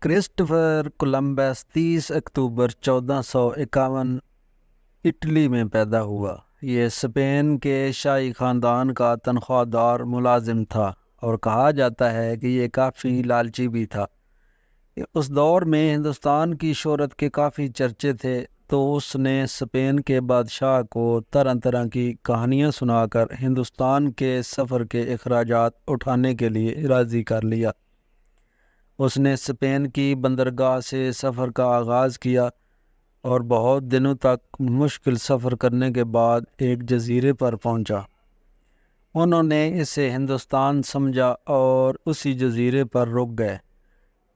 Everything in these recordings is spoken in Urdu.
کرسٹوفر کولمبس 30 اکتوبر 1451 اٹلی میں پیدا ہوا۔ یہ اسپین کے شاہی خاندان کا تنخواہ دار ملازم تھا اور کہا جاتا ہے کہ یہ کافی لالچی بھی تھا۔ اس دور میں ہندوستان کی شہرت کے کافی چرچے تھے، تو اس نے اسپین کے بادشاہ کو طرح طرح کی کہانیاں سنا کر ہندوستان کے سفر کے اخراجات اٹھانے کے لیے راضی کر لیا۔ اس نے اسپین کی بندرگاہ سے سفر کا آغاز کیا اور بہت دنوں تک مشکل سفر کرنے کے بعد ایک جزیرے پر پہنچا۔ انہوں نے اسے ہندوستان سمجھا اور اسی جزیرے پر رک گئے۔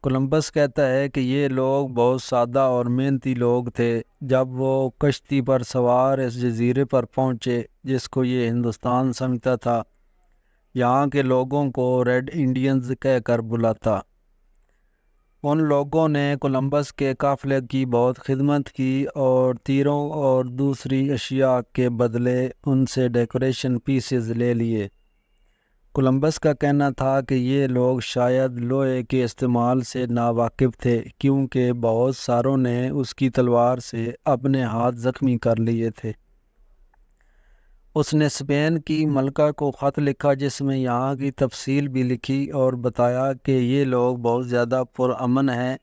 کولمبس کہتا ہے کہ یہ لوگ بہت سادہ اور محنتی لوگ تھے۔ جب وہ کشتی پر سوار اس جزیرے پر پہنچے جس کو یہ ہندوستان سمجھتا تھا، یہاں کے لوگوں کو ریڈ انڈینز کہہ کر بلاتا۔ ان لوگوں نے کولمبس کے قافلے کی بہت خدمت کی اور تیروں اور دوسری اشیاء کے بدلے ان سے ڈیکوریشن پیسز لے لیے۔ کولمبس کا کہنا تھا کہ یہ لوگ شاید لوہے کے استعمال سے ناواقف تھے، کیونکہ بہت ساروں نے اس کی تلوار سے اپنے ہاتھ زخمی کر لیے تھے۔ اس نے اسپین کی ملکہ کو خط لکھا جس میں یہاں کی تفصیل بھی لکھی اور بتایا کہ یہ لوگ بہت زیادہ پرامن ہیں۔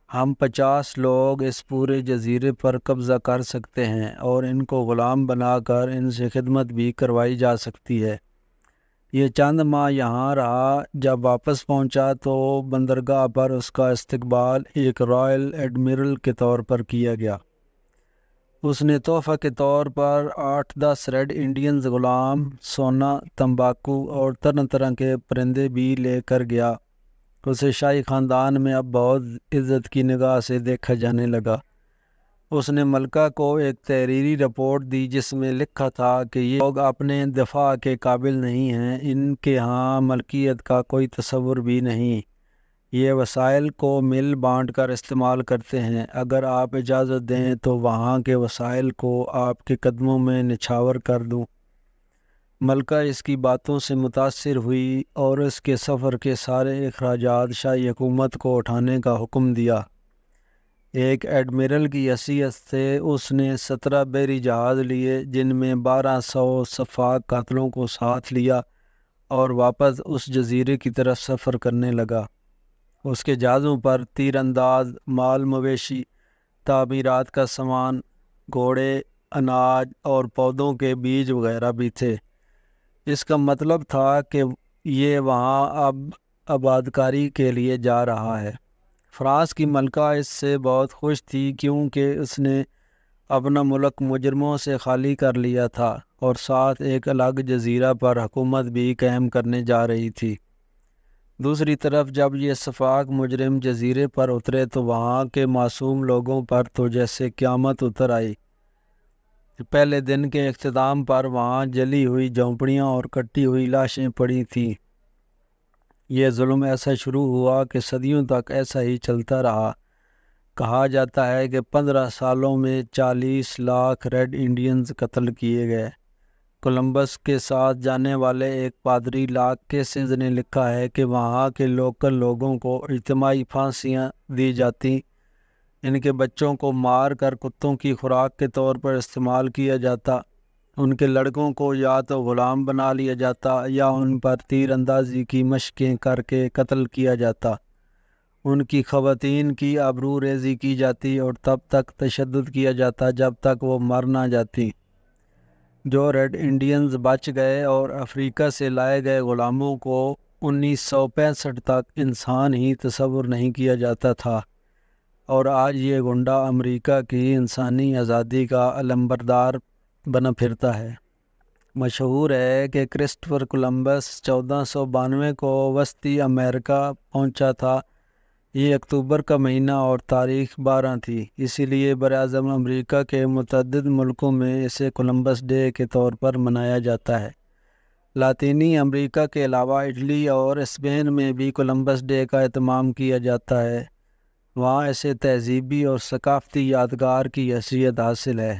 ہم 50 لوگ اس پورے جزیرے پر قبضہ کر سکتے ہیں اور ان کو غلام بنا کر ان سے خدمت بھی کروائی جا سکتی ہے۔ یہ چند ماہ یہاں رہا۔ جب واپس پہنچا تو بندرگاہ پر اس کا استقبال ایک رائل ایڈمرل کے طور پر کیا گیا۔ اس نے تحفہ کے طور پر 8-10 ریڈ انڈینز غلام، سونا، تمباکو اور طرح طرح کے پرندے بھی لے کر گیا۔ اسے شاہی خاندان میں اب بہت عزت کی نگاہ سے دیکھا جانے لگا۔ اس نے ملکہ کو ایک تحریری رپورٹ دی جس میں لکھا تھا کہ یہ لوگ اپنے دفاع کے قابل نہیں ہیں، ان کے ہاں ملکیت کا کوئی تصور بھی نہیں، یہ وسائل کو مل بانٹ کر استعمال کرتے ہیں۔ اگر آپ اجازت دیں تو وہاں کے وسائل کو آپ کے قدموں میں نچھاور کر دوں۔ ملکہ اس کی باتوں سے متاثر ہوئی اور اس کے سفر کے سارے اخراجات شاہی حکومت کو اٹھانے کا حکم دیا۔ ایک ایڈمرل کی حیثیت سے اس نے 17 بحری جہاز لیے جن میں 1200 سفاک قاتلوں کو ساتھ لیا اور واپس اس جزیرے کی طرف سفر کرنے لگا۔ اس کے جہازوں پر تیر انداز، مال مویشی، تعمیرات کا سامان، گھوڑے، اناج اور پودوں کے بیج وغیرہ بھی تھے۔ اس کا مطلب تھا کہ یہ وہاں اب آبادکاری کے لیے جا رہا ہے۔ فرانس کی ملکہ اس سے بہت خوش تھی کیونکہ اس نے اپنا ملک مجرموں سے خالی کر لیا تھا اور ساتھ ایک الگ جزیرہ پر حکومت بھی قائم کرنے جا رہی تھی۔ دوسری طرف جب یہ سفاک مجرم جزیرے پر اترے تو وہاں کے معصوم لوگوں پر تو جیسے قیامت اتر آئی۔ پہلے دن کے اختتام پر وہاں جلی ہوئی جھونپڑیاں اور کٹی ہوئی لاشیں پڑی تھیں۔ یہ ظلم ایسا شروع ہوا کہ صدیوں تک ایسا ہی چلتا رہا۔ کہا جاتا ہے کہ 15 سالوں میں 40 لاکھ ریڈ انڈینز قتل کیے گئے۔ کولمبس کے ساتھ جانے والے ایک پادری لاک کیسز نے لکھا ہے کہ وہاں کے لوکل لوگوں کو اجتماعی پھانسیاں دی جاتی، ان کے بچوں کو مار کر کتوں کی خوراک کے طور پر استعمال کیا جاتا، ان کے لڑکوں کو یا تو غلام بنا لیا جاتا یا ان پر تیر اندازی کی مشقیں کر کے قتل کیا جاتا، ان کی خواتین کی آبرو ریزی کی جاتی اور تب تک تشدد کیا جاتا جب تک وہ مر نہ جاتی۔ جو ریڈ انڈینز بچ گئے اور افریقہ سے لائے گئے غلاموں کو 1965 تک انسان ہی تصور نہیں کیا جاتا تھا، اور آج یہ گنڈا امریکہ کی انسانی آزادی کا علمبردار بنا پھرتا ہے۔ مشہور ہے کہ کرسٹوفر کولمبس 1492 کو وسطی امریکہ پہنچا تھا۔ یہ اکتوبر کا مہینہ اور تاریخ 12 تھی، اسی لیے براعظم امریکہ کے متعدد ملکوں میں اسے کولمبس ڈے کے طور پر منایا جاتا ہے۔ لاطینی امریکہ کے علاوہ اٹلی اور اسپین میں بھی کولمبس ڈے کا اہتمام کیا جاتا ہے۔ وہاں اسے تہذیبی اور ثقافتی یادگار کی حیثیت حاصل ہے،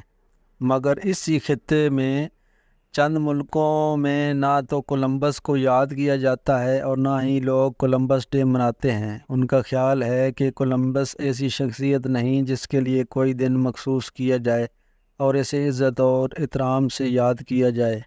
مگر اسی خطے میں چند ملکوں میں نہ تو کولمبس کو یاد کیا جاتا ہے اور نہ ہی لوگ کولمبس ڈے مناتے ہیں۔ ان کا خیال ہے کہ کولمبس ایسی شخصیت نہیں جس کے لیے کوئی دن مخصوص کیا جائے اور اسے عزت اور احترام سے یاد کیا جائے۔